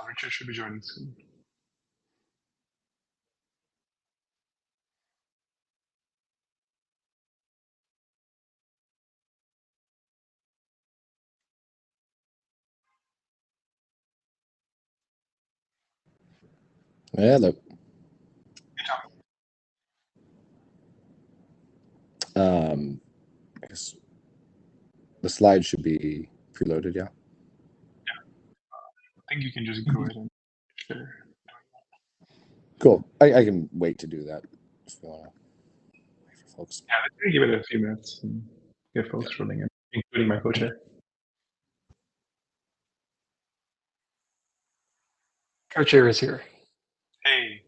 Richard should be joining soon. Hello. I guess the slide should be preloaded, yeah? I think you can just go ahead and share. Cool. I can wait to do that if you want to wait for folks. Yeah, let's give it a few minutes and get folks rolling in, including my co-chair. Co-chair is here. Hey.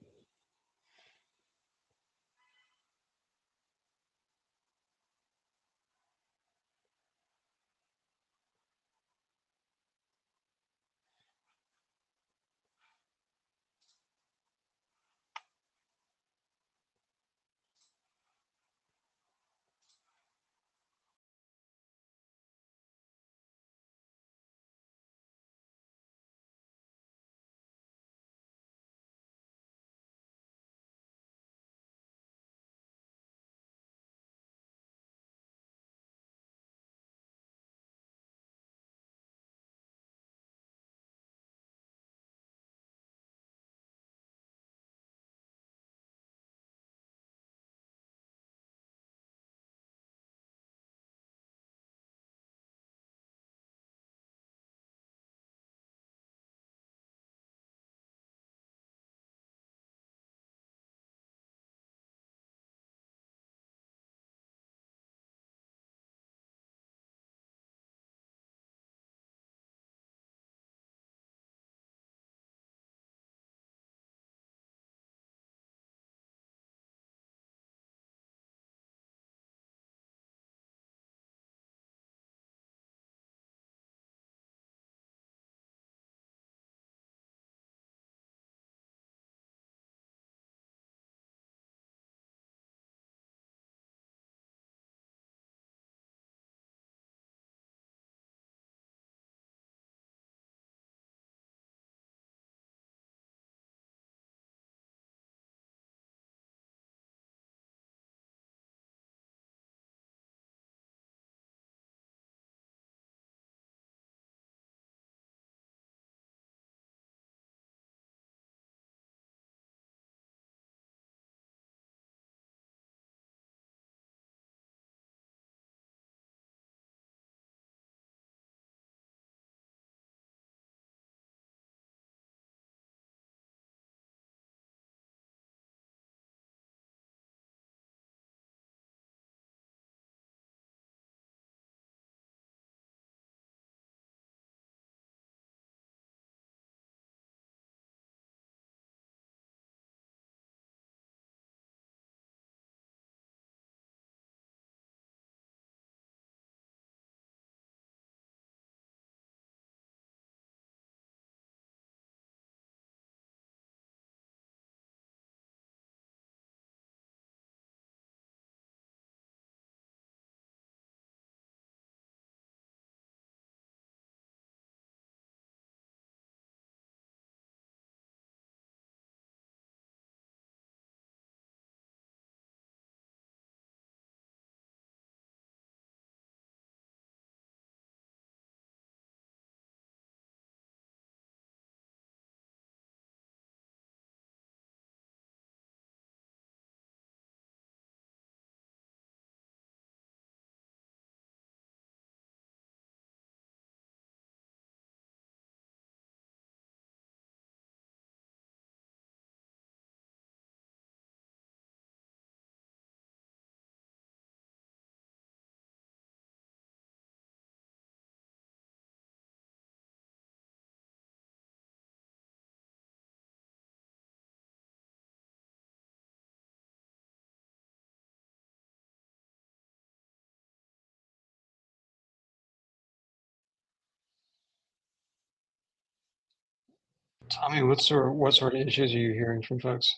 Tommy, what sort of issues are you hearing from folks?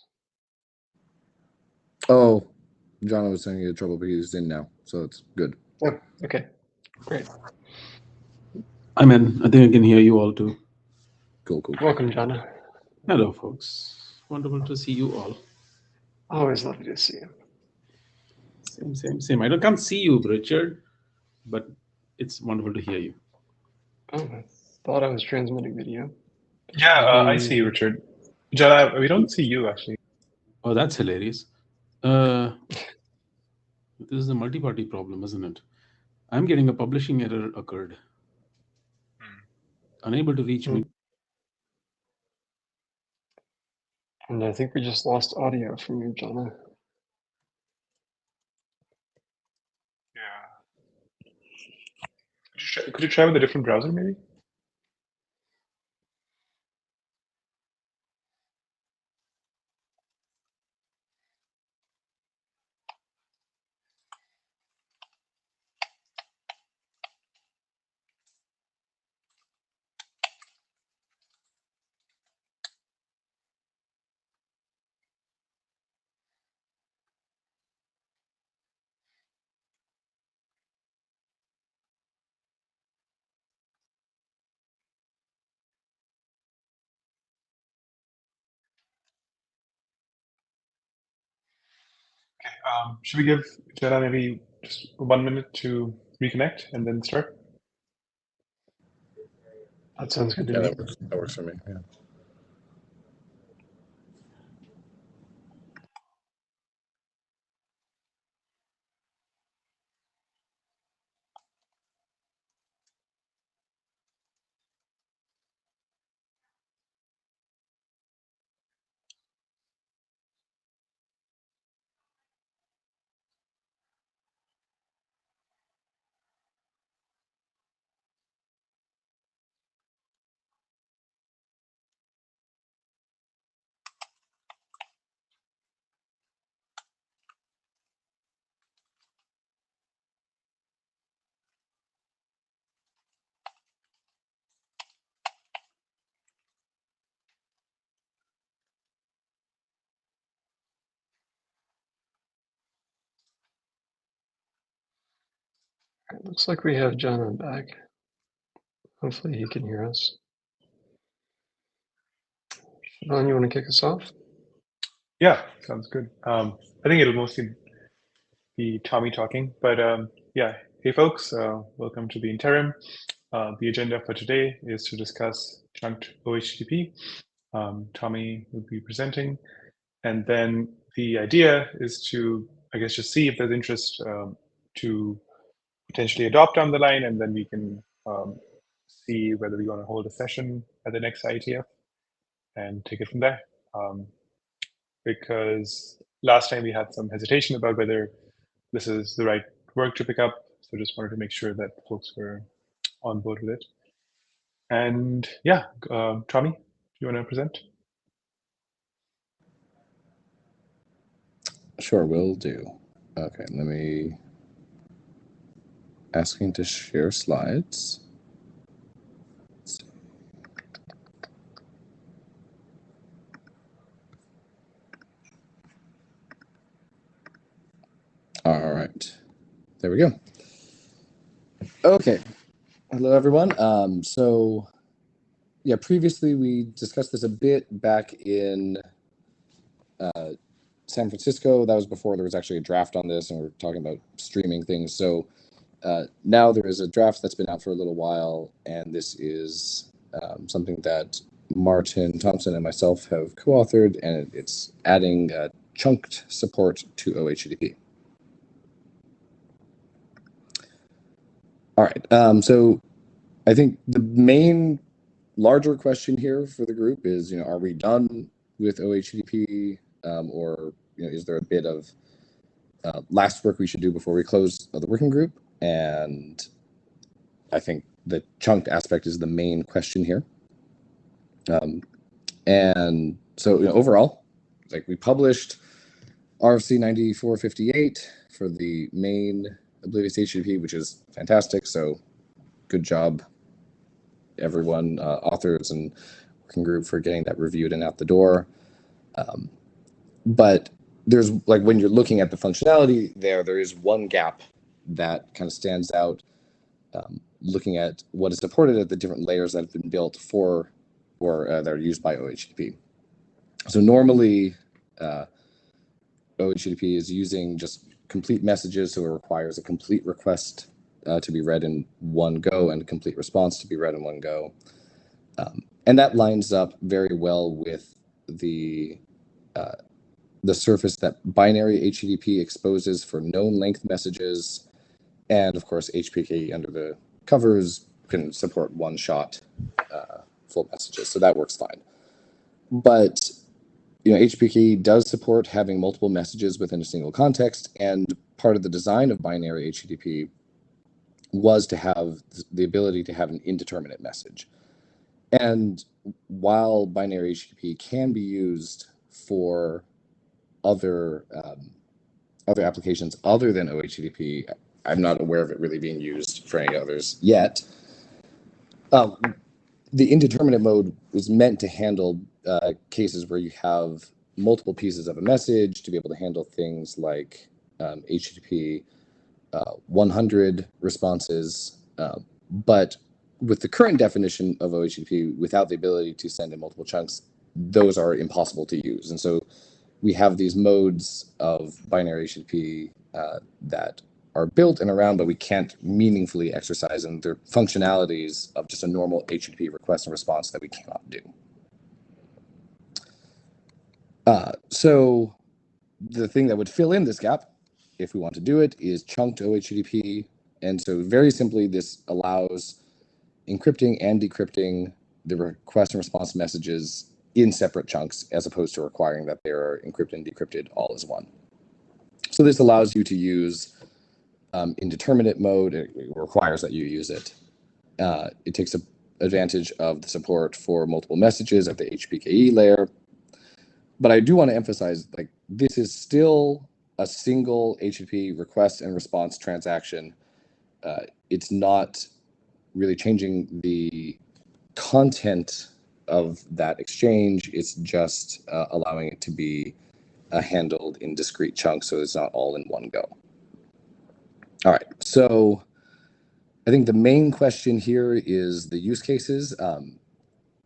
Oh, John was saying he had trouble, but he's in now, so it's good. Oh, okay, great. I'm in. I think I can hear you all too. Cool. Welcome, Jana. Hello, folks. Wonderful to see you all. Always lovely to see you. Same. I can't see you, Richard, but it's wonderful to hear you. Oh, I thought I was transmitting video. Yeah, I see you, Richard. Jana, we don't see you, actually. Oh, that's hilarious. This is a multi-party problem, isn't it? I'm getting a publishing error occurred. Unable to reach me. And I think we just lost audio from you, Jana. Yeah. Could you try with a different browser, maybe? Okay. Should we give Jana maybe just 1 minute to reconnect and then start? That sounds good to Yeah, me. that works for me. Yeah. It looks like we have Jana back. Hopefully he can hear us. Siobhan, you want to kick us off? Yeah, sounds good. I think it'll mostly be Tommy talking, but yeah. Hey, folks, welcome to the interim. The agenda for today is to discuss chunked OHTTP. Tommy will be presenting, and then the idea is to, I guess, just see if there's interest to potentially adopt down the line, and then we can see whether we want to hold a session at the next IETF and take it from there. Because last time we had some hesitation about whether this is the right work to pick up, so just wanted to make sure that folks were on board with it. And yeah, Tommy, do you want to present? Sure, will do. Okay, let me asking to share slides. All right, there we go. Okay, hello everyone. So yeah, previously we discussed this a bit back in San Francisco. That was before there was actually a draft on this, and we're talking about streaming things. So now there is a draft that's been out for a little while, and this is something that Martin Thompson and myself have co-authored, and it's adding chunked support to OHTTP. All right, so I think the main larger question here for the group is, are we done with OHTTP, or is there a bit of last work we should do before we close the working group? And I think the chunked aspect is the main question here. And so overall, like, we published RFC 9458 for the main Oblivious HTTP, which is fantastic. So good job, everyone, authors and working group, for getting that reviewed and out the door. But there's, like, when you're looking at the functionality there is one gap that kind of stands out, looking at what is supported at the different layers that have been built for or that are used by OHTTP. So normally, OHTTP is using just complete messages, so it requires a complete request to be read in one go and a complete response to be read in one go. And that lines up very well with the surface that binary HTTP exposes for known length messages. And of course, HPKE under the covers can support one-shot full messages, so that works fine. But HPKE does support having multiple messages within a single context, and part of the design of binary HTTP was to have the ability to have an indeterminate message. And while binary HTTP can be used for other applications other than OHTTP, I'm not aware of it really being used for any others yet. The indeterminate mode was meant to handle cases where you have multiple pieces of a message, to be able to handle things like HTTP 100 responses. But with the current definition of OHTTP, without the ability to send in multiple chunks, those are impossible to use. And so we have these modes of binary HTTP that are built and around, but we can't meaningfully exercise, and they're functionalities of just a normal HTTP request and response that we cannot do. So the thing that would fill in this gap, if we want to do it, is chunked OHTTP. And so very simply, this allows encrypting and decrypting the request and response messages in separate chunks, as opposed to requiring that they are encrypted and decrypted all as one. So this allows you to use indeterminate mode. It requires that you use it. It takes advantage of the support for multiple messages at the HPKE layer. But I do want to emphasize, like, this is still a single HTTP request and response transaction. It's not really changing the content of that exchange. It's just allowing it to be handled in discrete chunks, so it's not all in one go. All right, so I think the main question here is the use cases.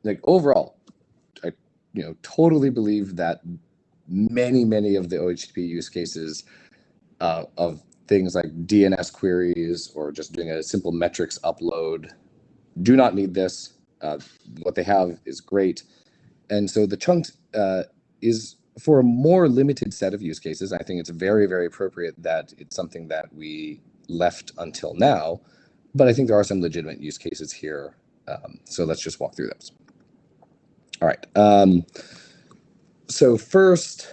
Like overall, I totally believe that many of the OHTTP use cases of things like DNS queries or just doing a simple metrics upload do not need this. What they have is great. And so the chunked is for a more limited set of use cases. I think it's very, very appropriate that it's something that we left until now, but I think there are some legitimate use cases here. So let's just walk through those. All right. So first,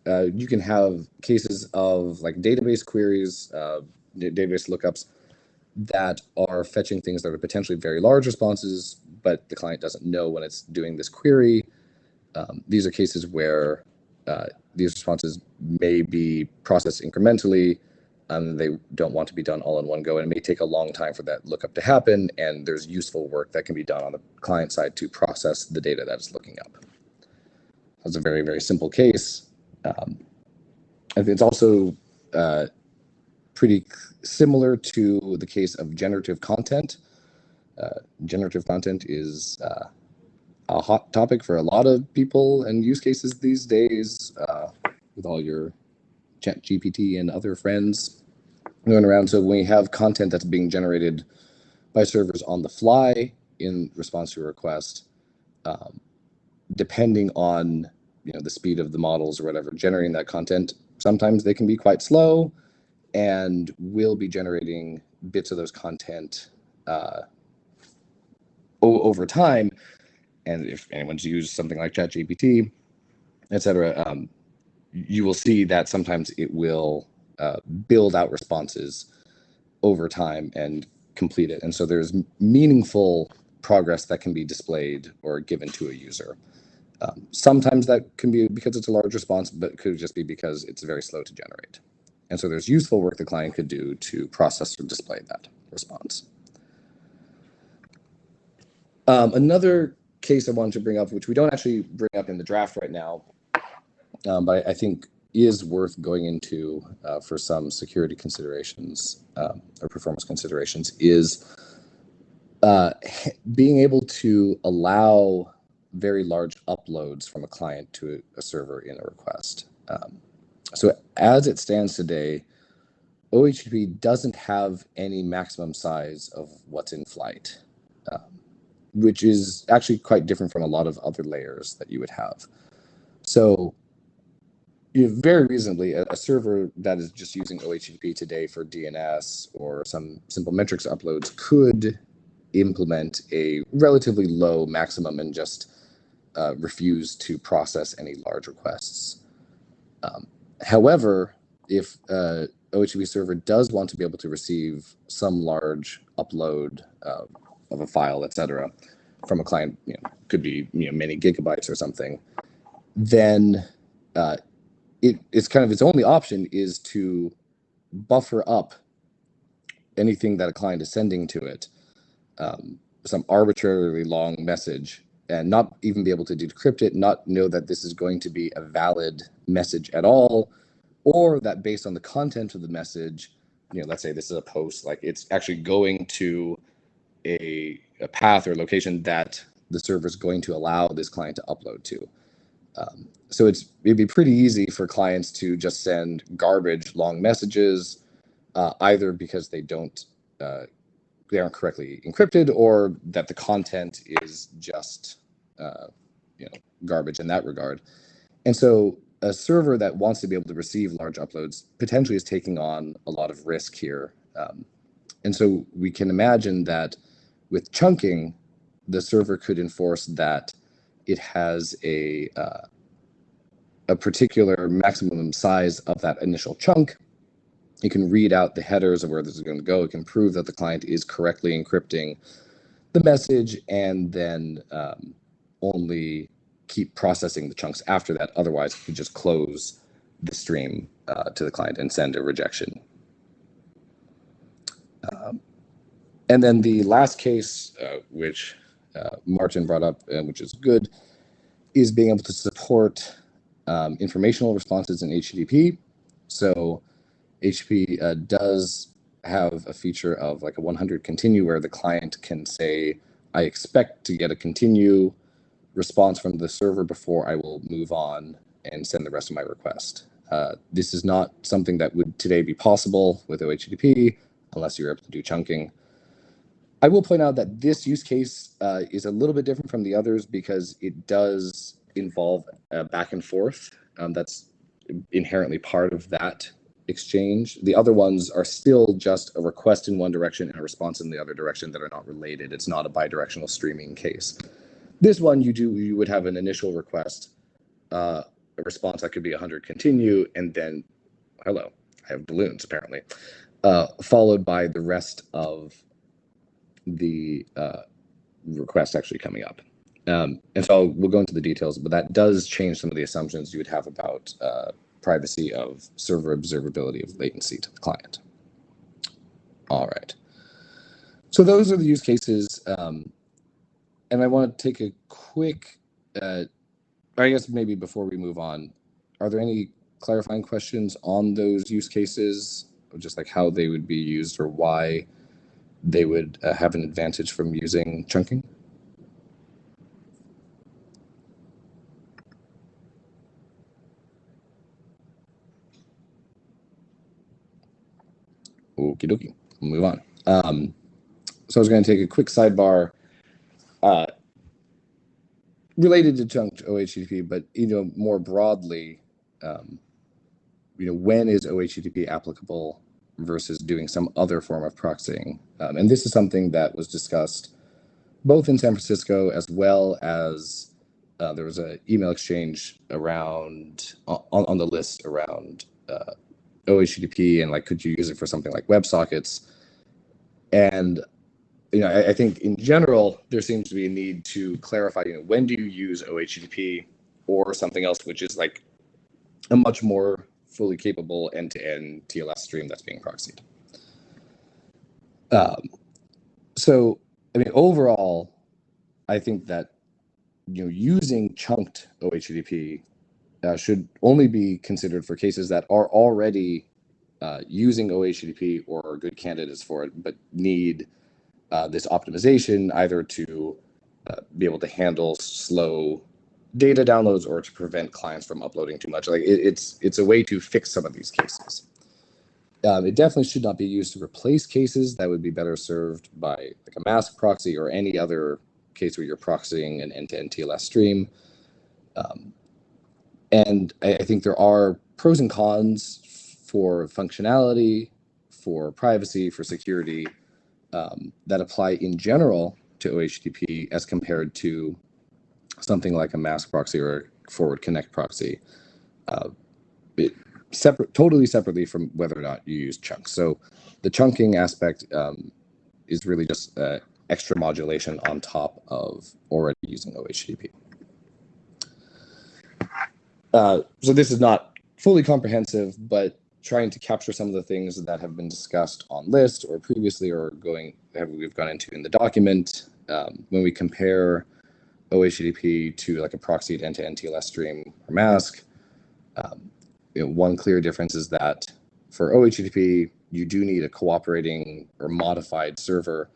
you can have cases of like database queries, database lookups that are fetching things that are potentially very large responses, but the client doesn't know when it's doing this query. These are cases where these responses may be processed incrementally, and they don't want to be done all in one go, and it may take a long time for that lookup to happen, and there's useful work that can be done on the client side to process the data that it's looking up. That's a very, very simple case. And it's also pretty similar to the case of generative content. Generative content is a hot topic for a lot of people and use cases these days, with all your ChatGPT and other friends going around. So when we have content that's being generated by servers on the fly in response to a request, depending on the speed of the models or whatever generating that content, sometimes they can be quite slow, and we'll be generating bits of those content over time. And if anyone's used something like ChatGPT, etc., you will see that sometimes it will build out responses over time and complete it. And so there's meaningful progress that can be displayed or given to a user. Sometimes that can be because it's a large response, but it could just be because it's very slow to generate. And so there's useful work the client could do to process or display that response. Another case I wanted to bring up, which we don't actually bring up in the draft right now, but I think is worth going into for some security considerations or performance considerations, is being able to allow very large uploads from a client to a server in a request. So as it stands today, OHTTP doesn't have any maximum size of what's in flight, which is actually quite different from a lot of other layers that you would have. So very reasonably, a server that is just using OHTTP today for DNS or some simple metrics uploads could implement a relatively low maximum and just refuse to process any large requests. However, if OHTTP server does want to be able to receive some large upload of a file, etc., from a client, could be many gigabytes or something, then it's kind of its only option is to buffer up anything that a client is sending to it, some arbitrarily long message, and not even be able to decrypt it, not know that this is going to be a valid message at all, or that based on the content of the message, let's say this is a post, like it's actually going to a path or location that the server is going to allow this client to upload to. So it'd be pretty easy for clients to just send garbage long messages, either because they aren't correctly encrypted, or that the content is just garbage in that regard. And so a server that wants to be able to receive large uploads potentially is taking on a lot of risk here. And so we can imagine that with chunking, the server could enforce that it has a particular maximum size of that initial chunk. It can read out the headers of where this is going to go. It can prove that the client is correctly encrypting the message, and then only keep processing the chunks after that. Otherwise, it could just close the stream to the client and send a rejection. And then the last case, which Martin brought up, which is good, is being able to support informational responses in HTTP. So HTTP does have a feature of like a 100 continue, where the client can say, I expect to get a continue response from the server before I will move on and send the rest of my request. This is not something that would today be possible with OHTTP unless you're able to do chunking. I will point out that this use case is a little bit different from the others because it does involve back and forth. That's inherently part of that exchange. The other ones are still just a request in one direction and a response in the other direction that are not related. It's not a bidirectional streaming case. This one, you would have an initial request, a response that could be 100 continue, and then, hello, I have balloons apparently, followed by the rest of the request actually coming up. And so we'll go into the details, but that does change some of the assumptions you would have about privacy of server observability of latency to the client. All right. So those are the use cases. And I want to take a quick, I guess maybe before we move on, are there any clarifying questions on those use cases, or just like how they would be used or why they would have an advantage from using chunking? Okie dokie, we'll move on. So I was going to take a quick sidebar related to chunked OHTTP, but more broadly, when is OHTTP applicable versus doing some other form of proxying? And this is something that was discussed both in San Francisco as well as there was an email exchange around on the list around OHTTP and like, could you use it for something like WebSockets? And I think in general there seems to be a need to clarify. When do you use OHTTP or something else, which is like a much more fully capable end-to-end TLS stream that's being proxied. So, overall, I think that using chunked OHTTP should only be considered for cases that are already using OHTTP or are good candidates for it, but need this optimization either to be able to handle slow data downloads or to prevent clients from uploading too much. Like it's a way to fix some of these cases. It definitely should not be used to replace cases. That would be better served by like a mask proxy or any other case where you're proxying an end-to-end TLS stream. And I think there are pros and cons for functionality, for privacy, for security that apply in general to OHTTP as compared to something like a mask proxy or a forward connect proxy. Totally separately from whether or not you use chunks. So the chunking aspect is really just extra modulation on top of already using OHTTP. So this is not fully comprehensive, but trying to capture some of the things that have been discussed on list or previously or we've gone into in the document. When we compare OHTTP to like a proxied end-to-end TLS stream or mask, one clear difference is that for OHTTP, you do need a cooperating or modified server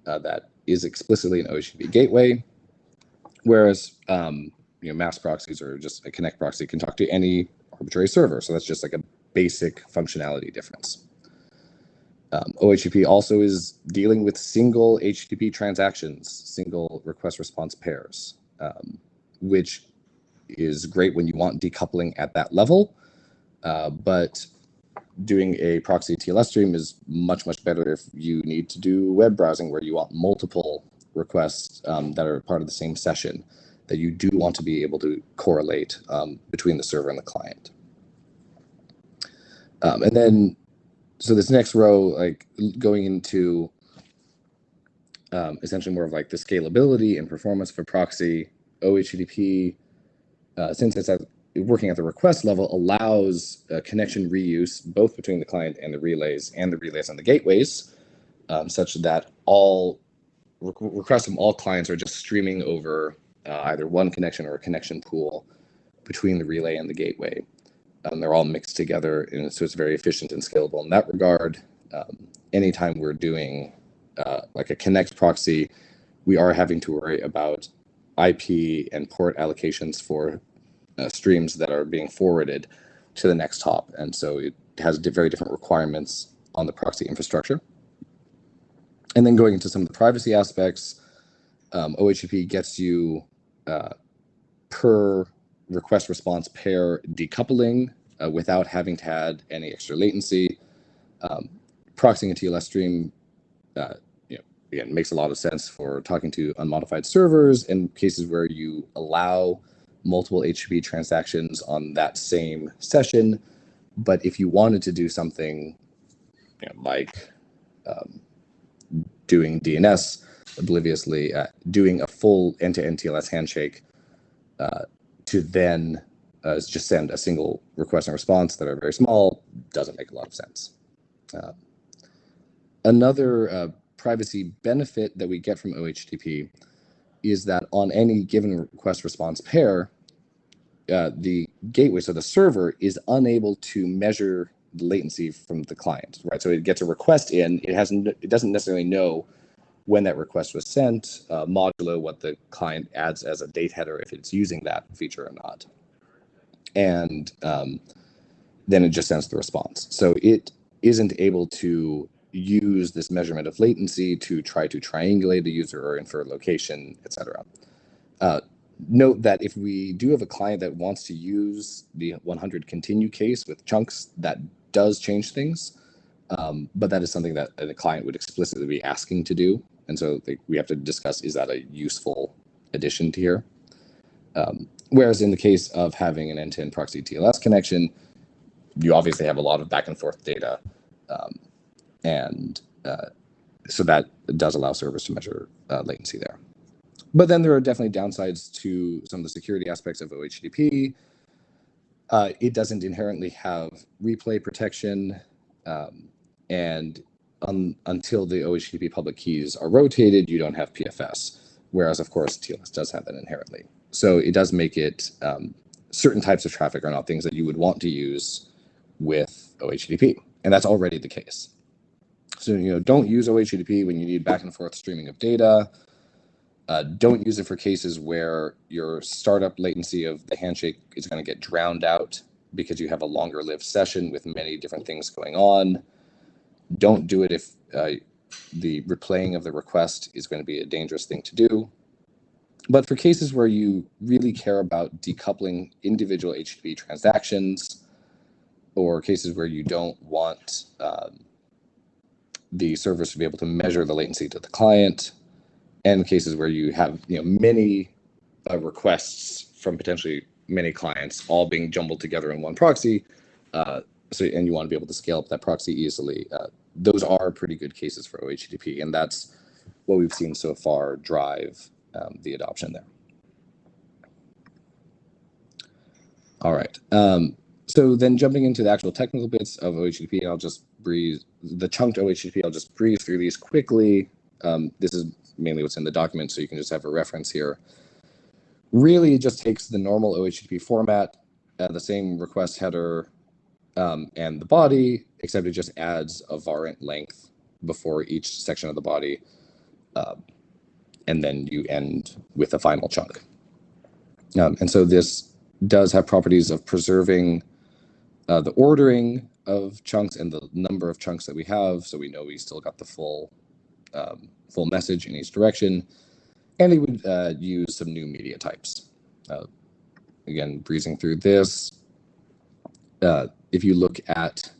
that is explicitly an OHTTP gateway, whereas mask proxies or just a connect proxy can talk to any arbitrary server. So that's just like a basic functionality difference. OHTTP also is dealing with single HTTP transactions, single request response pairs, which is great when you want decoupling at that level. But doing a proxy TLS stream is much, much better if you need to do web browsing where you want multiple requests that are part of the same session, that you do want to be able to correlate between the server and the client. And then, so this next row, like going into essentially more of like the scalability and performance for proxy, OHTTP, since it's working at the request level, allows connection reuse both between the client and the relays and the gateways, such that all requests from all clients are just streaming over either one connection or a connection pool between the relay and the gateway. They're all mixed together, and so it's very efficient and scalable in that regard. Anytime we're doing like a connect proxy, we are having to worry about IP and port allocations for streams that are being forwarded to the next hop, and so it has very different requirements on the proxy infrastructure. And then going into some of the privacy aspects, OHTTP gets you per request response pair decoupling without having to add any extra latency. Proxying a TLS stream, again, makes a lot of sense for talking to unmodified servers in cases where you allow multiple HTTP transactions on that same session. But if you wanted to do something like doing DNS obliviously, doing a full end-to-end TLS handshake to then just send a single request and response that are very small doesn't make a lot of sense. Another privacy benefit that we get from OHTTP is that on any given request response pair, the gateway, so the server, is unable to measure the latency from the client, right? So it gets a request in, it doesn't necessarily know when that request was sent, modulo what the client adds as a date header if it's using that feature or not. And then it just sends the response. So it isn't able to use this measurement of latency to try to triangulate the user or infer location, etc. Note that if we do have a client that wants to use the 100 continue case with chunks, that does change things, but that is something that the client would explicitly be asking to do. And so we have to discuss, is that a useful addition to here? Whereas in the case of having an end-to-end proxy TLS connection, you obviously have a lot of back and forth data. So that does allow servers to measure latency there. But then there are definitely downsides to some of the security aspects of OHTTP. It doesn't inherently have replay protection, and until the OHTTP public keys are rotated, you don't have PFS, whereas of course TLS does have that inherently. So it does make it certain types of traffic are not things that you would want to use with OHTTP, and that's already the case. So, don't use OHTTP when you need back and forth streaming of data. Don't use it for cases where your startup latency of the handshake is going to get drowned out because you have a longer lived session with many different things going on. Don't do it if the replaying of the request is going to be a dangerous thing to do. But for cases where you really care about decoupling individual HTTP transactions, or cases where you don't want the servers to be able to measure the latency to the client, and cases where you have many requests from potentially many clients all being jumbled together in one proxy, and you want to be able to scale up that proxy easily, those are pretty good cases for OHTTP, and that's what we've seen so far drive the adoption there. All right. So then jumping into the actual technical bits of OHTTP, I'll just breeze the chunked OHTTP. I'll just breeze through these quickly. This is mainly what's in the document, so you can just have a reference here. Really, it just takes the normal OHTTP format, the same request header and the body, except it just adds a varant length before each section of the body, and then you end with a final chunk. And so this does have properties of preserving the ordering of chunks and the number of chunks that we have, so we know we still got the full message in each direction. And it would use some new media types. Again, breezing through this, if you look at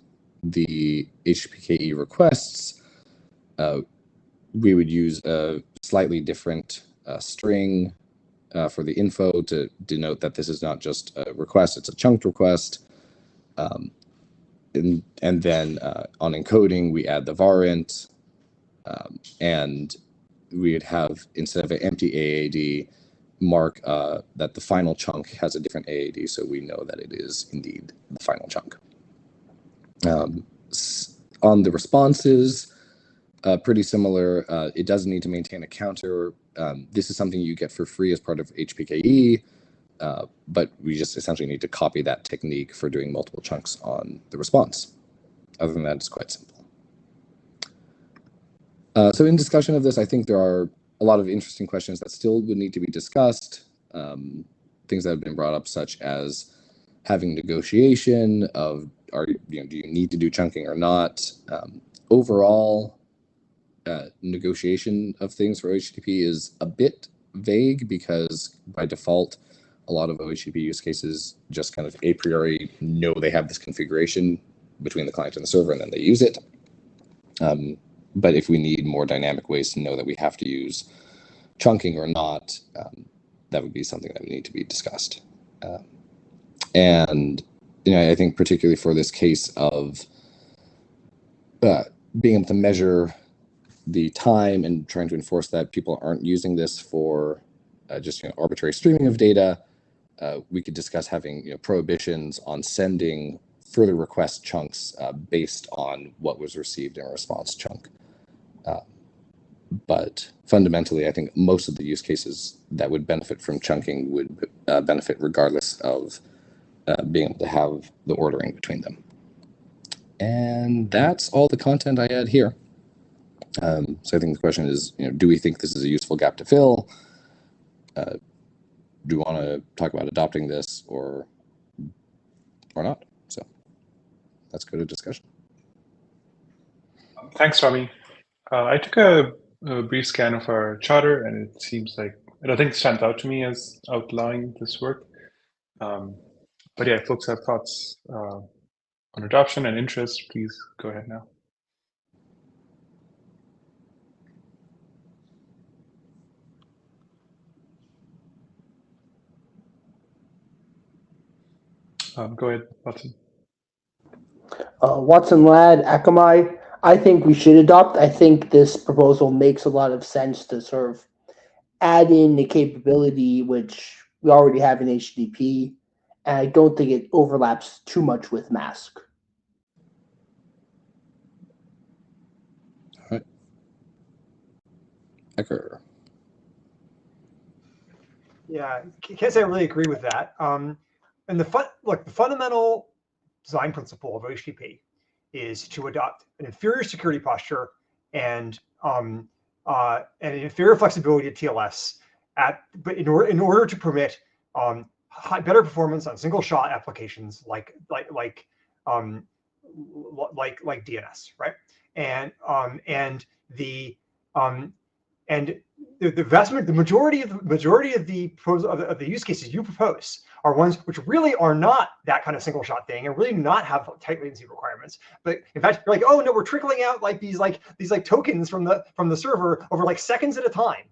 the HTTP-KE requests, we would use a slightly different string for the info to denote that this is not just a request, it's a chunked request. And then on encoding, we add the varant, and we would have, instead of an empty AAD, mark that the final chunk has a different AAD, so we know that it is indeed the final chunk. On the responses, pretty similar. It does need to maintain a counter. This is something you get for free as part of HPKE, but we just essentially need to copy that technique for doing multiple chunks on the response. Other than that, it's quite simple. So in discussion of this, I think there are a lot of interesting questions that still would need to be discussed. Things that have been brought up, such as having negotiation of, do you need to do chunking or not? Overall, negotiation of things for OHTTP is a bit vague because by default, a lot of OHTTP use cases just kind of a priori know they have this configuration between the client and the server, and then they use it. But if we need more dynamic ways to know that we have to use chunking or not, that would be something that would need to be discussed. And I think particularly for this case of being able to measure the time and trying to enforce that people aren't using this for just arbitrary streaming of data, we could discuss having prohibitions on sending further request chunks based on what was received in a response chunk. But fundamentally, I think most of the use cases that would benefit from chunking would benefit regardless of being able to have the ordering between them. And that's all the content I had here. So I think the question is, do we think this is a useful gap to fill? Do we want to talk about adopting this or not? So let's go to discussion. Thanks, Tommy. I took a brief scan of our charter, and it seems like, I think it stands out to me as outlawing this work. But yeah, if folks have thoughts on adoption and interest, please go ahead now. Go ahead, Watson. Watson Ladd, Akamai. I think we should adopt. I think this proposal makes a lot of sense to sort of add in the capability which we already have in HTTP, and I don't think it overlaps too much with MASC. All right. Ecker. Yeah, I can't say I really agree with that. And the fundamental design principle of HTTP is to adopt an inferior security posture and an inferior flexibility to TLS, but in order to permit better performance on single shot applications like DNS, right? And the majority of the use cases you propose are ones which really are not that kind of single shot thing and really do not have tight latency requirements. But in fact, you're like, oh no, we're trickling out like these tokens from the server over like seconds at a time.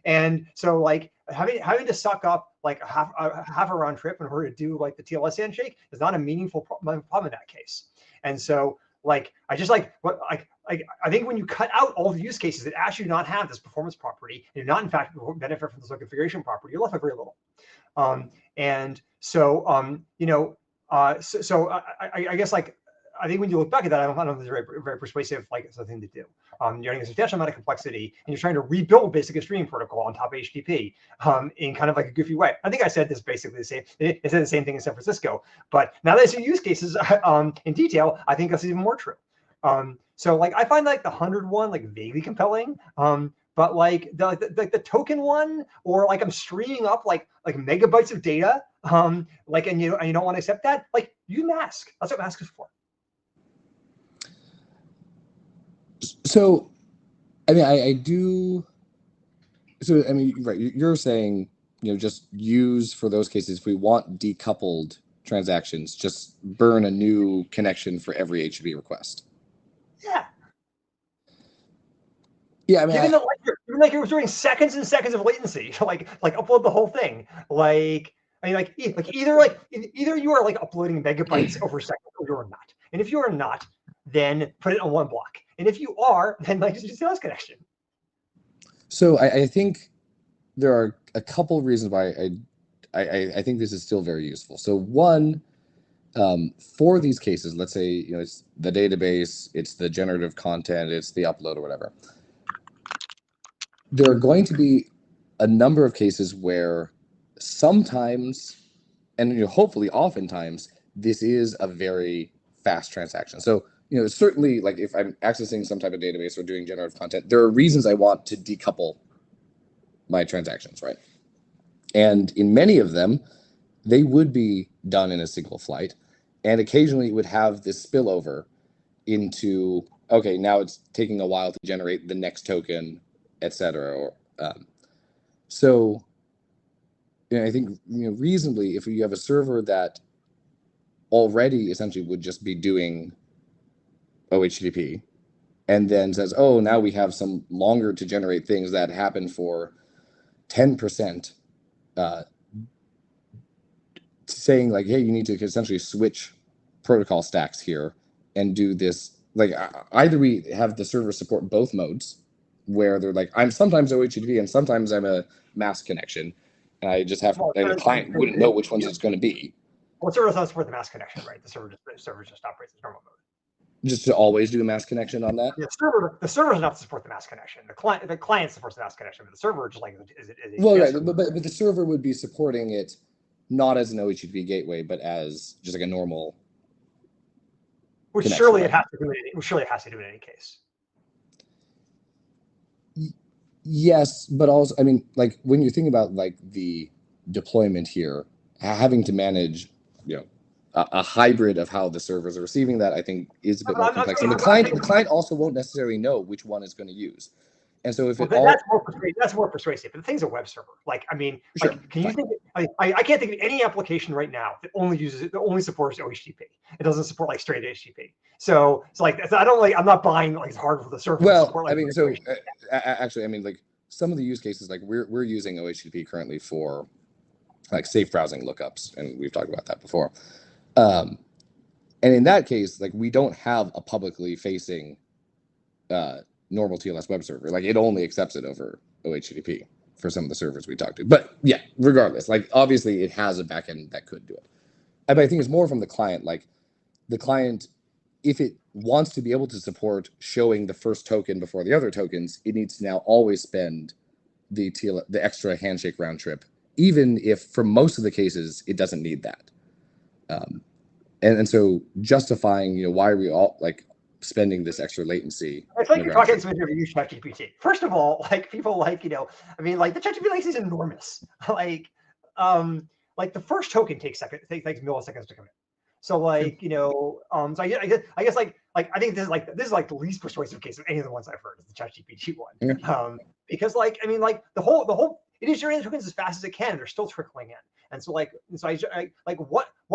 And so like having to suck up like half a round trip in order to do like the TLS handshake is not a meaningful problem in that case. And so like I think when you cut out all the use cases that actually do not have this performance property and do not in fact benefit from this configuration property, you're left with very little. And so I guess like I think when you look back at that, I don't think it's very, very persuasive, like something to do. You're getting a substantial amount of complexity, and you're trying to rebuild basic streaming protocol on top of HTTP in kind of like a goofy way. I think I said this basically the same. It said the same thing in San Francisco, but now that I see use cases in detail, I think that's even more true. So like I find like the 100 one like vaguely compelling. But like the token one, or like I'm streaming up like megabytes of data, like and you don't want to accept that, like you mask. That's what mask is for. So, I mean, I do. So, I mean, right? You're saying, just use for those cases. If we want decoupled transactions, just burn a new connection for every HTTP request. Yeah. Yeah, I mean, given that you're doing seconds and seconds of latency, like upload the whole thing. Like I mean, either you are like uploading megabytes over seconds, or you're not. And if you are not, then put it on one block. And if you are, then like just use a connection. So I think there are a couple reasons why I think this is still very useful. So one, for these cases, let's say it's the database, it's the generative content, it's the upload or whatever. There are going to be a number of cases where sometimes, and hopefully oftentimes, this is a very fast transaction. So certainly, like if I'm accessing some type of database or doing generative content, there are reasons I want to decouple my transactions, right? And in many of them, they would be done in a single flight, and occasionally it would have this spillover into, okay, now it's taking a while to generate the next token, etc. So I think reasonably, if you have a server that already essentially would just be doing OHTTP and then says, oh, now we have some longer to generate things that happen for 10%, saying like, hey, you need to essentially switch protocol stacks here and do this. Like either we have the server support both modes, where they're like, I'm sometimes OHTTP and sometimes I'm a mask connection, and I just have, and the client wouldn't know which ones it's going to be. Well, the server doesn't support the mask connection, right? The server just operates as normal mode. Just to always do a mask connection on that. Yeah, the server does not support the mask connection. The client supports the mask connection, but the server just like is well, right, but the server would be supporting it not as an OHTTP gateway, but as just like a normal. Which surely it has to do in any case. Yes, but also, I mean, like when you think about like the deployment here, having to manage, a hybrid of how the servers are receiving that, I think is a bit more complex. And the client also won't necessarily know which one it's going to use. And so if that's more persuasive. But the thing's a web server. Like, I mean, sure, like, can you think? I can't think of any application right now that only supports OHTTP. It doesn't support like straight HTTP. So it's like I'm not buying like it's hard for the server. Well, to support, like, I mean, so actually, I mean, like some of the use cases, like we're using OHTTP currently for like safe browsing lookups, and we've talked about that before. And in that case, like we don't have a publicly facing normal TLS web server. Like it only accepts it over OHTTP for some of the servers we talked to. But yeah, regardless, like obviously it has a backend that could do it. But I think it's more from the client. Like the client, if it wants to be able to support showing the first token before the other tokens, it needs to now always spend the extra handshake round trip, even if for most of the cases it doesn't need that. And so justifying, why are we all like spending this extra latency? It's like you're talking to somebody who used ChatGPT. First of all, like people like, the ChatGPT latency is enormous. Like the first token takes milliseconds to commit. So so I guess I think this is the least persuasive case of any of the ones I've heard is the ChatGPT one. Yeah. Because the whole it is generating tokens as fast as it can. They're still trickling in. And so what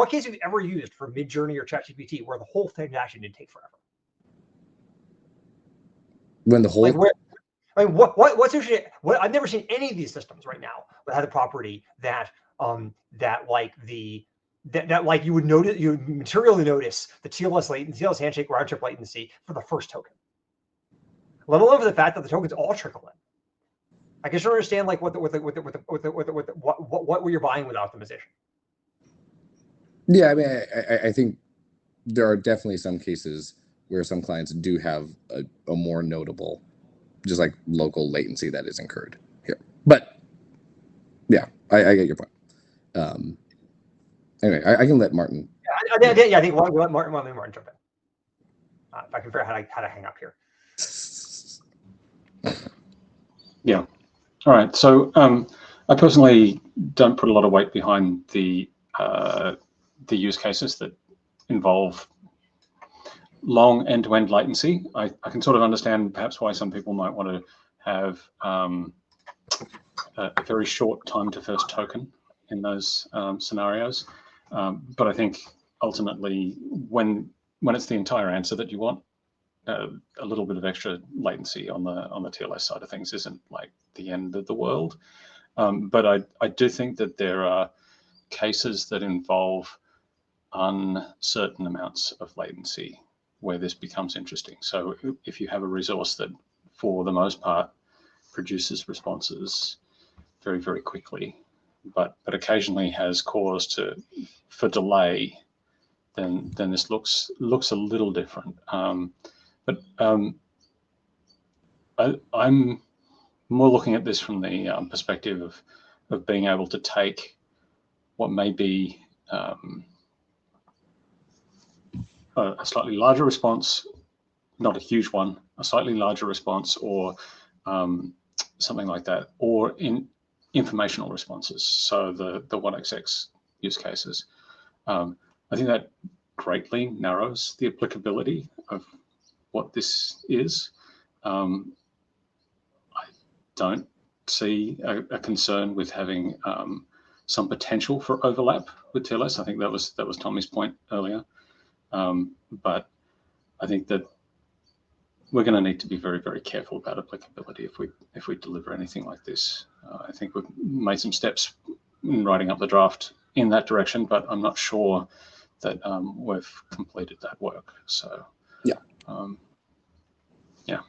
case have you ever used for Midjourney or ChatGPT where the whole thing actually did take forever? When the whole what's usually what I've never seen any of these systems right now that have the property that you would notice, you would materially notice the TLS handshake round trip latency for the first token, let alone for the fact that the tokens all trickle in. I can sure understand what you're buying with optimization. Yeah, I mean, I think there are definitely some cases where some clients do have a more notable, just like local latency that is incurred here. But yeah, I get your point. Anyway, I can let Martin. Yeah, I think we'll let Martin jump in. If I can figure out how to hang up here. Yeah. All right. So I personally don't put a lot of weight behind the use cases that involve long end-to-end latency. I can sort of understand perhaps why some people might want to have a very short time to first token in those scenarios. But I think ultimately when it's the entire answer that you want, a little bit of extra latency on the TLS side of things isn't like the end of the world. But I do think that there are cases that involve uncertain amounts of latency where this becomes interesting. So if you have a resource that for the most part produces responses very, very quickly, but occasionally has cause for delay, then this looks a little different. But I'm more looking at this from the perspective of being able to take what may be a slightly larger response, not a huge one, a slightly larger response, or something like that, or in informational responses. So the 1xx use cases. I think that greatly narrows the applicability of what this is. I don't see a concern with having some potential for overlap with TLS. I think that was Tommy's point earlier. But I think that we're going to need to be very, very careful about applicability if we deliver anything like this. I think we've made some steps in writing up the draft in that direction, but I'm not sure that we've completed that work. So yeah. Yeah.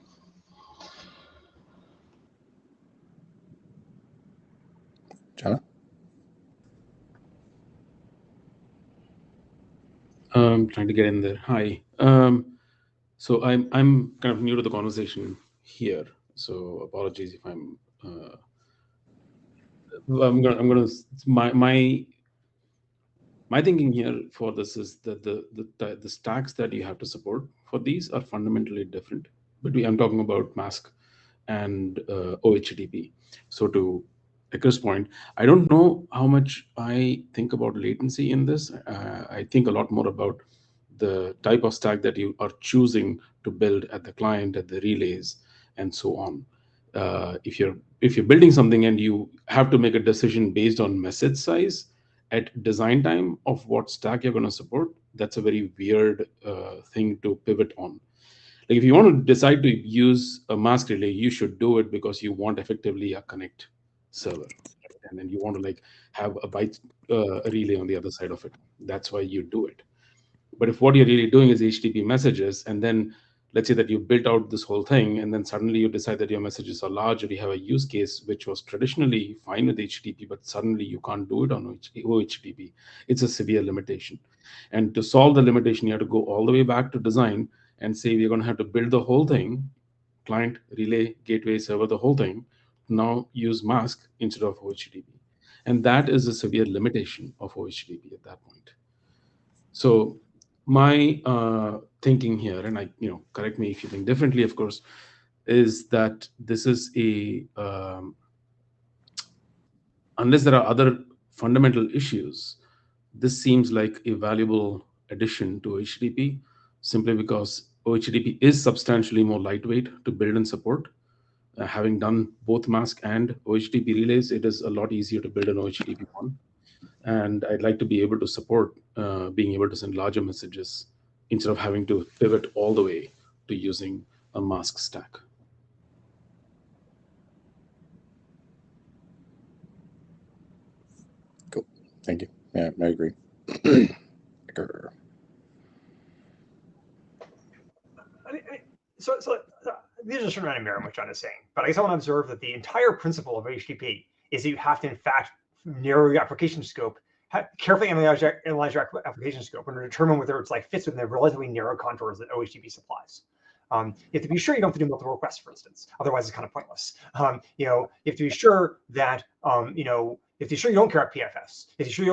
Jana? Trying to get in there. Hi. So I'm kind of new to the conversation here. So apologies if I'm gonna my thinking here for this is that the stacks that you have to support for these are fundamentally different. But I'm talking about mask and OHTTP. So to Chris' point, I don't know how much I think about latency in this. I think a lot more about the type of stack that you are choosing to build at the client, at the relays, and so on. If you're building something and you have to make a decision based on message size at design time of what stack you're going to support, that's a very weird thing to pivot on. Like if you want to decide to use a mask relay, you should do it because you want effectively a connect server, and then you want to like have a byte relay on the other side of it. That's why you do it. But if what you're really doing is HTTP messages, and then let's say that you built out this whole thing, and then suddenly you decide that your messages are large, or you have a use case which was traditionally fine with HTTP, but suddenly you can't do it on OHTTP. It's a severe limitation. And to solve the limitation, you have to go all the way back to design and say we're going to have to build the whole thing, client, relay, gateway, server, the whole thing, now use mask instead of OHTTP. And that is a severe limitation of OHTTP at that point. So My thinking here, and correct me if you think differently, of course, is that this is unless there are other fundamental issues, this seems like a valuable addition to OHTTP, simply because OHTTP is substantially more lightweight to build and support. Having done both mask and OHTTP relays, it is a lot easier to build an OHTTP one. And I'd like to be able to support being able to send larger messages instead of having to pivot all the way to using a mask stack. Cool. Thank you. Yeah, I agree. So these are certain amount of what John is saying, but I guess I want to observe that the entire principle of HTTP is that you have to, in fact, narrow your application scope, carefully analyze your application scope, and determine whether it's like fits within the relatively narrow contours that OHTTP supplies. You have to be sure you don't have to do multiple requests, for instance. Otherwise, it's kind of pointless. You have to be sure that you have to be sure you don't care about PFS. If you sure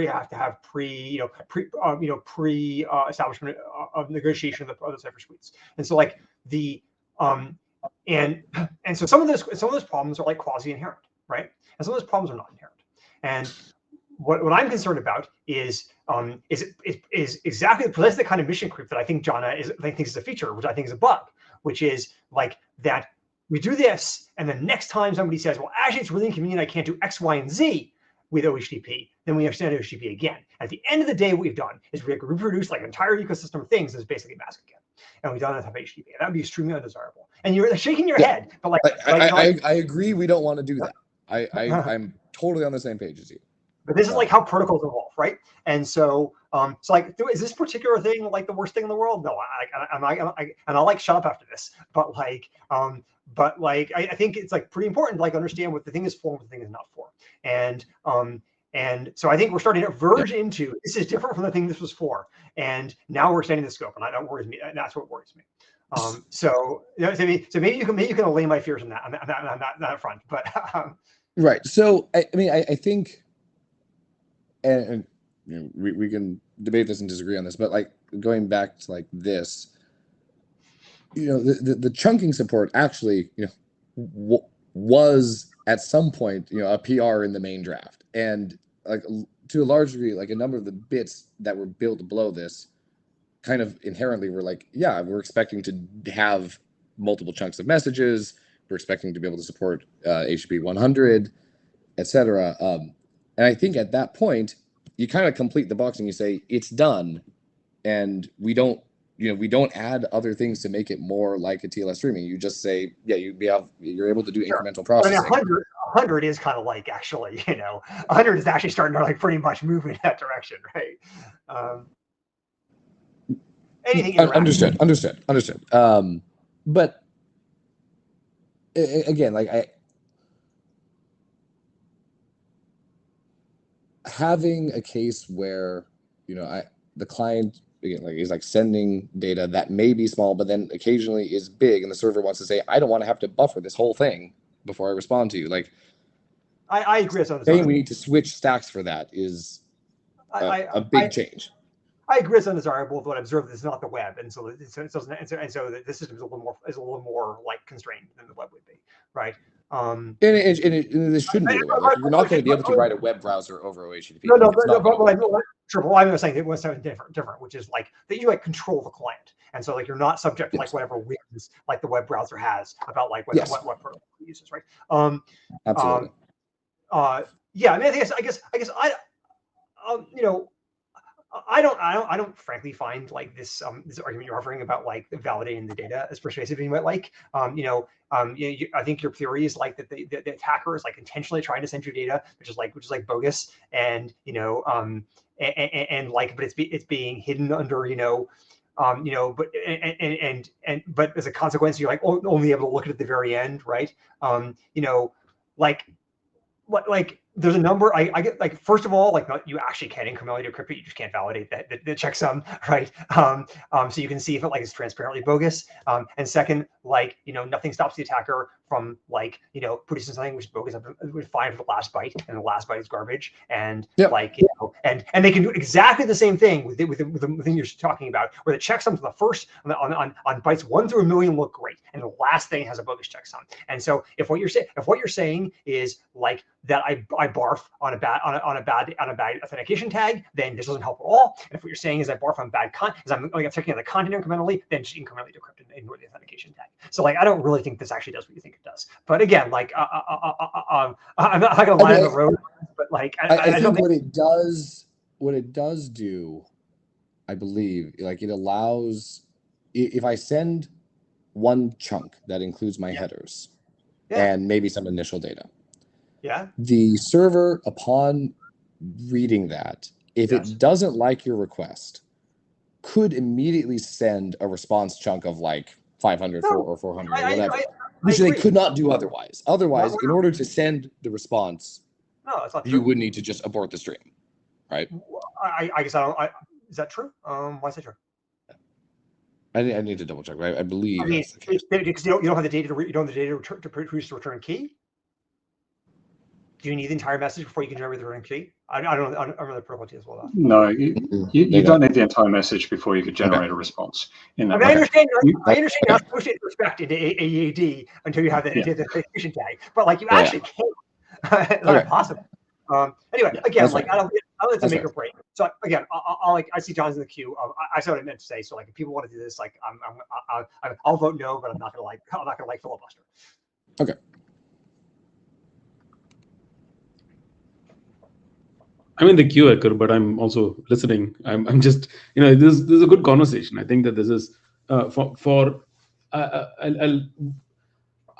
you have to have pre-establishment of negotiation of the cipher suites. And so like the and so some of those problems are like quasi-inherent, right? And some of those problems are not inherent. And what I'm concerned about is exactly precisely the kind of mission creep that I think Jana thinks is a feature, which I think is a bug, which is like that we do this, and the next time somebody says, well, actually, it's really inconvenient, I can't do X, Y, and Z with OHTTP, then we understand OHTTP again. At the end of the day, what we've done is we reproduce like an entire ecosystem of things as basically mask again. And we've done that with HTTP. And that would be extremely undesirable. And you're shaking your head, but like I agree, we don't want to do that. I'm totally on the same page as you. But this is like how protocols evolve, right? And so, it's like, is this particular thing like the worst thing in the world? No, I'll like shut up after this. But like, I think it's like pretty important to like understand what the thing is for and what the thing is not for. And so I think we're starting to verge into this is different from the thing this was for, and now we're extending the scope, and that worries me. And that's what worries me. So maybe you can allay my fears on that front, but right. So I mean, I think. And we can debate this and disagree on this, but like going back to like this, the chunking support actually, was at some point, a PR in the main draft, and like to a large degree, like a number of the bits that were built below this, kind of inherently were like, yeah, we're expecting to have multiple chunks of messages, we're expecting to be able to support HTTP 100, etc. And I think at that point, you kind of complete the box and you say it's done, and we don't add other things to make it more like a TLS streaming. You just say, yeah, you're able to do incremental processing. I mean, 100 is kind of like actually, 100 is actually starting to like pretty much move in that direction, right? Anything understood. But again, like having a case where the client again is like sending data that may be small but then occasionally is big, and the server wants to say, I don't want to have to buffer this whole thing before I respond to you. Like I agree. Saying we need to switch stacks for that is a big change. I agree it's undesirable, but I observe this is not the web, and so this system is a little more like constrained than the web would be, right? And this shouldn't be the web. Like, you're not going to be able to write a web browser over OHTTP. But I'm saying it was something different, which is like that you like control the client, and so like you're not subject to like whatever whims like the web browser has about like what protocol it uses, right? Absolutely. Yeah, I mean, I guess I don't frankly find like this argument you're offering about like validating the data as persuasive as you might like. I think your theory is like that the attacker is like intentionally trying to send you data, which is like bogus, and and like, but it's being hidden under but as a consequence, you're like only able to look at it at the very end, right? Like there's a number I get, like, first of all, like you actually can incrementally decrypt it, you just can't validate the checksum, right? So you can see if it like is transparently bogus. And second, like nothing stops the attacker from like, producing something which is bogus would fine for the last byte, and the last byte is garbage, and like, and they can do exactly the same thing with the thing you're talking about, where the checksums on bytes 1 through 1,000,000 look great, and the last thing has a bogus checksum. And so if what you're saying is like that I barf on a bad authentication tag, then this doesn't help at all. And if what you're saying is I barf on bad content, is I'm checking out the content incrementally, then just incrementally decrypt and ignore the authentication tag. So like, I don't really think this actually does what you think it does. But again, like, I'm not gonna lie on the road, but like, I think what it does do, I believe, like it allows, if I send one chunk that includes my headers and maybe some initial data, the server, upon reading that, if it doesn't like your request, could immediately send a response chunk of like 500 or 400 or whatever, which they could not do otherwise. Otherwise, in order to send the response, you would need to just abort the stream, right? I guess I don't. Is that true? Why is that true? I need to double check. Right? I believe. I mean, because you don't have the data to produce the return key. Do you need the entire message before you can generate the return key? I don't know the protocol as well. No, you don't need the entire message before you could generate a response. I understand you're not supposed to respect into AED until you have the authentication tag, but like you actually can't. It's not possible. Anyway, again, like I don't let it make or break. So again, I see John's in the queue. I said what I meant to say. So like, if people want to do this, like I'll vote no, but I'm not gonna filibuster. Okay. I'm in the queue, Ekar, but I'm also listening. I'm just, this is a good conversation. I think that this is are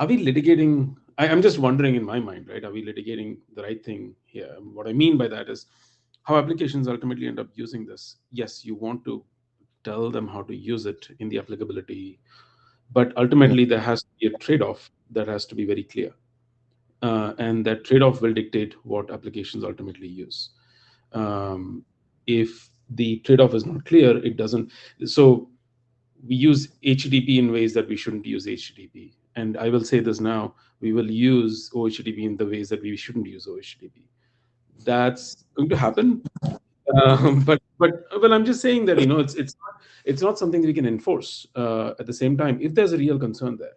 we litigating? I'm just wondering in my mind, right? Are we litigating the right thing here? What I mean by that is how applications ultimately end up using this. Yes, you want to tell them how to use it in the applicability, but ultimately there has to be a trade-off that has to be very clear. And that trade-off will dictate what applications ultimately use. If the trade-off is not clear, it doesn't. So we use HTTP in ways that we shouldn't use HTTP. And I will say this now, we will use OHTTP in the ways that we shouldn't use OHTTP. That's going to happen. But I'm just saying that, it's not something that we can enforce. At the same time, if there's a real concern there,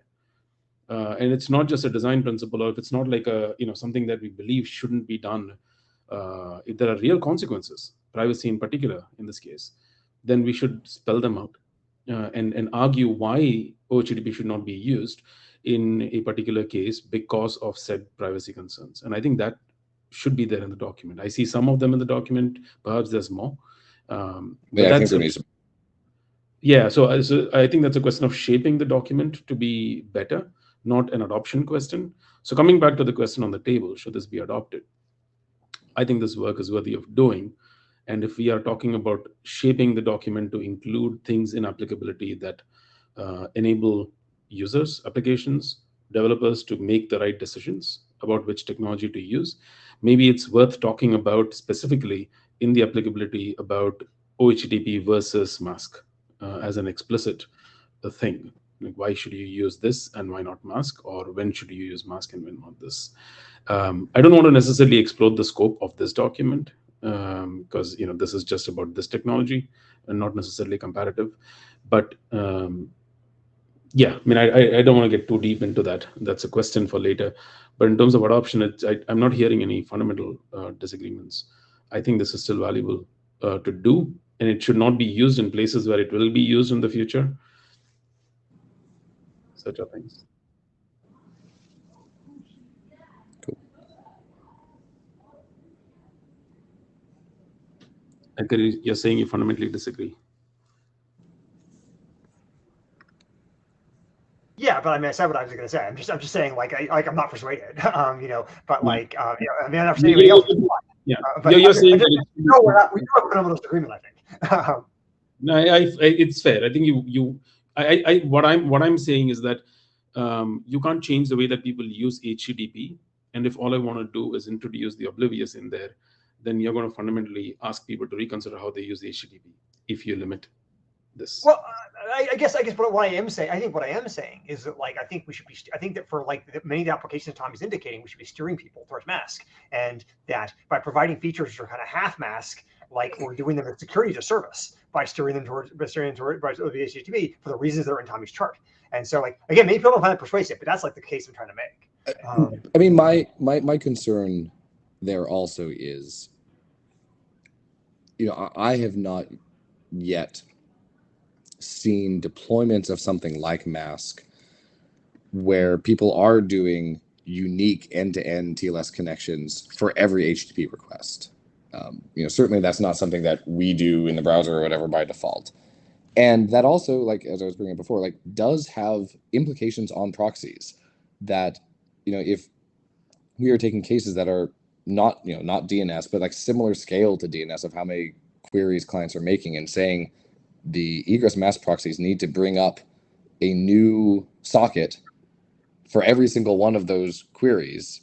and it's not just a design principle, or if it's not like something that we believe shouldn't be done, if there are real consequences, privacy in particular in this case, then we should spell them out and argue why OHTTP should not be used in a particular case because of said privacy concerns. And I think that should be there in the document. I see some of them in the document. Perhaps there's more. I think there needs to. Yeah, so I think that's a question of shaping the document to be better, not an adoption question. So coming back to the question on the table, should this be adopted? I think this work is worthy of doing. And if we are talking about shaping the document to include things in applicability that enable users, applications, developers to make the right decisions about which technology to use, maybe it's worth talking about specifically in the applicability about OHTTP versus mask as an explicit thing. Like, why should you use this and why not mask? Or when should you use mask and when not this? I don't want to necessarily explore the scope of this document because this is just about this technology and not necessarily comparative. But yeah, I mean, I don't want to get too deep into that. That's a question for later. But in terms of adoption, I'm not hearing any fundamental disagreements. I think this is still valuable to do, and it should not be used in places where it will be used in the future. Such are things. Cool. You're saying you fundamentally disagree. Yeah, but I mean, I said what I was going to say. I'm just saying, like I'm not persuaded, But like, I mean, I'm not saying anybody else. Yeah, but you're saying that we have a fundamental disagreement, I think. No, it's fair. I think what I'm saying is that you can't change the way that people use HTTP. And if all I want to do is introduce the oblivious in there, then you're going to fundamentally ask people to reconsider how they use HTTP if you limit this. Well, I guess what I am saying, is that I think we should be, I think that for many of the applications Tommy's indicating, we should be steering people towards mask, and that by providing features that are kind of half mask, we're doing them as security as a service by steering them towards the HTTP for the reasons that are in Tommy's chart. And so again, many people don't find it persuasive, but that's the case I'm trying to make. I mean, my concern there also is, I have not yet seen deployments of something like Mask where people are doing unique end-to-end TLS connections for every HTTP request. Certainly that's not something that we do in the browser or whatever by default. And that also, as I was bringing up before, does have implications on proxies that, if we are taking cases that are not DNS, but similar scale to DNS of how many queries clients are making, and saying the egress mask proxies need to bring up a new socket for every single one of those queries,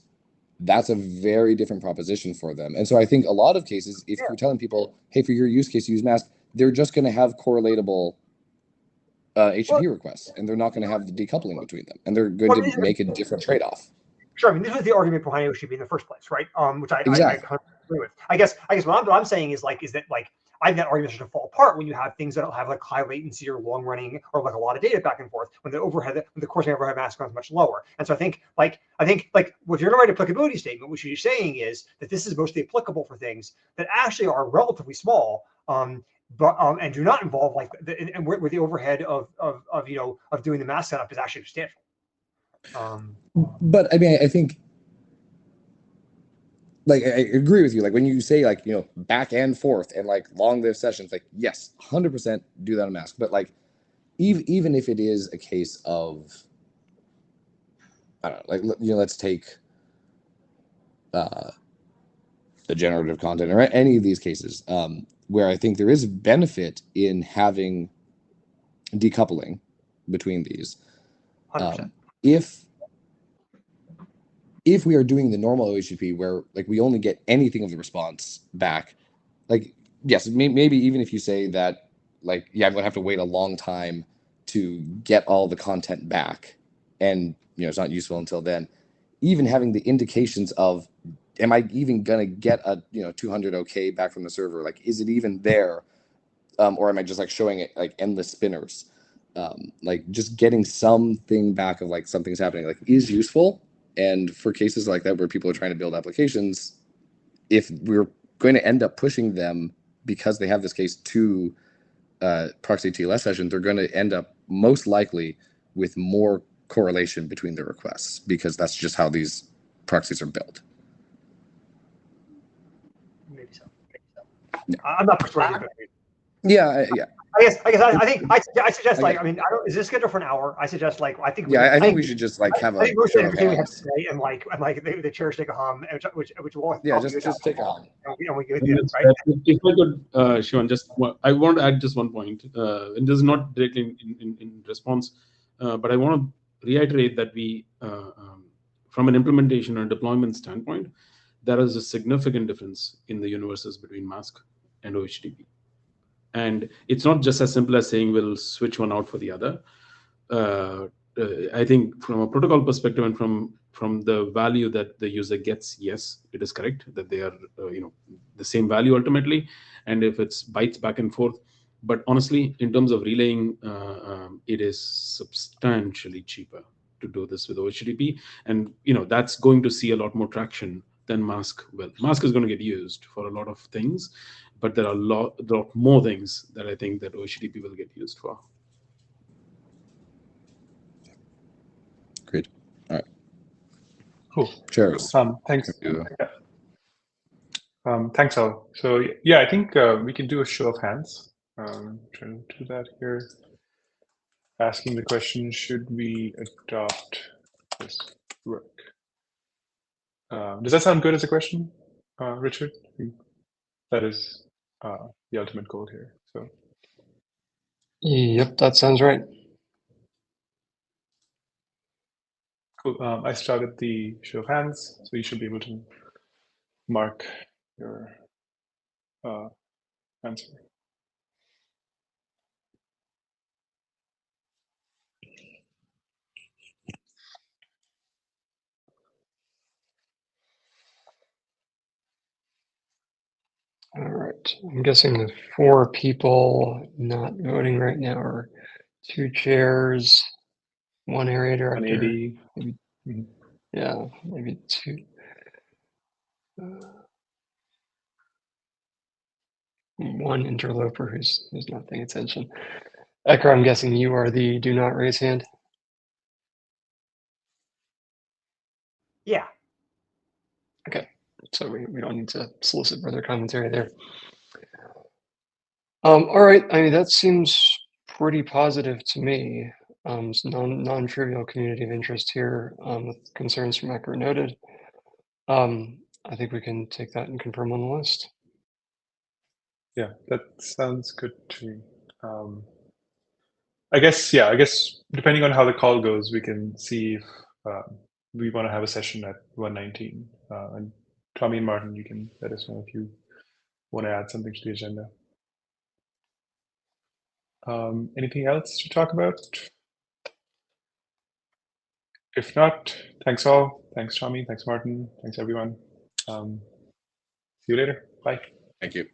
that's a very different proposition for them. And so I think a lot of cases, if you're telling people, hey, for your use case, use mask, they're just going to have correlatable HTTP requests, and they're not going to have the decoupling between them, and they're going to make a different trade-off. Sure. I mean, this was the argument behind OHTTP in the first place, right? Which I kind of agree with. I guess what I'm saying is that I think that argument should fall apart when you have things that have high latency or long running or a lot of data back and forth, when the coarse overhead mask is much lower. And so I think if you're going to write an applicability statement, what you're saying is that this is mostly applicable for things that actually are relatively small, but and do not involve and where the overhead of doing the mask setup is actually substantial. But I mean, I think, I agree with you. When you say back and forth and long-lived sessions, yes, 100% do that on Mask. But even if it is a case of, I don't know, let's take the generative content or any of these cases where I think there is benefit in having decoupling between these. 100%. If we are doing the normal OHTTP where we only get anything of the response back, yes, maybe even if you say that I'm gonna have to wait a long time to get all the content back, and it's not useful until then, even having the indications of, am I even gonna get a 200 OK back from the server? Is it even there, or am I just showing it endless spinners? Just getting something back of something's happening is useful. And for cases like that where people are trying to build applications, if we're going to end up pushing them because they have this case to proxy TLS session, they're going to end up most likely with more correlation between the requests, because that's just how these proxies are built. Maybe so. Yeah. I'm not persuaded. Yeah. I suggest I mean, is this scheduled for an hour? I suggest I think. I think we should just have a show of hands. And the chairs take a hum, which will. Yeah, just take a hum. And we go through it, right? If I could, Shivan, I want to add just one point, and this is not directly in response, but I want to reiterate that we, from an implementation or deployment standpoint, there is a significant difference in the universes between Mask and OHTTP. And it's not just as simple as saying we'll switch one out for the other. I think from a protocol perspective and from the value that the user gets, yes, it is correct that they are the same value ultimately. And if it's bytes back and forth, but honestly, in terms of relaying, it is substantially cheaper to do this with OHTTP, and that's going to see a lot more traction than Mask. Well, Mask is going to get used for a lot of things, but there are a lot more things that I think that OHTTP will get used for. Great. All right. Cool. Cheers. Thanks. Thanks, all. So yeah, I think we can do a show of hands. Trying to do that here. Asking the question, should we adopt this work? Does that sound good as a question, Richard? That is the ultimate goal here. So. Yep, that sounds right. Cool. I started the show of hands, so you should be able to mark your answer. All right. I'm guessing the 4 people not voting right now are 2 chairs, 1 area director. 180. Maybe, Mhm. yeah, maybe 2. 1 interloper who's not paying attention. Ecker, I'm guessing you are the do not raise hand. Yeah. Okay, so we don't need to solicit further commentary there. All right, I mean, that seems pretty positive to me. It's non-trivial community of interest here, with concerns from Ecker noted. I think we can take that and confirm on the list. Yeah, that sounds good to me. I guess depending on how the call goes, we can see if we want to have a session at 119. And Tommy and Martin, you can let us know if you want to add something to the agenda. Anything else to talk about? If not, thanks all. Thanks, Tommy. Thanks, Martin. Thanks, everyone. See you later. Bye. Thank you.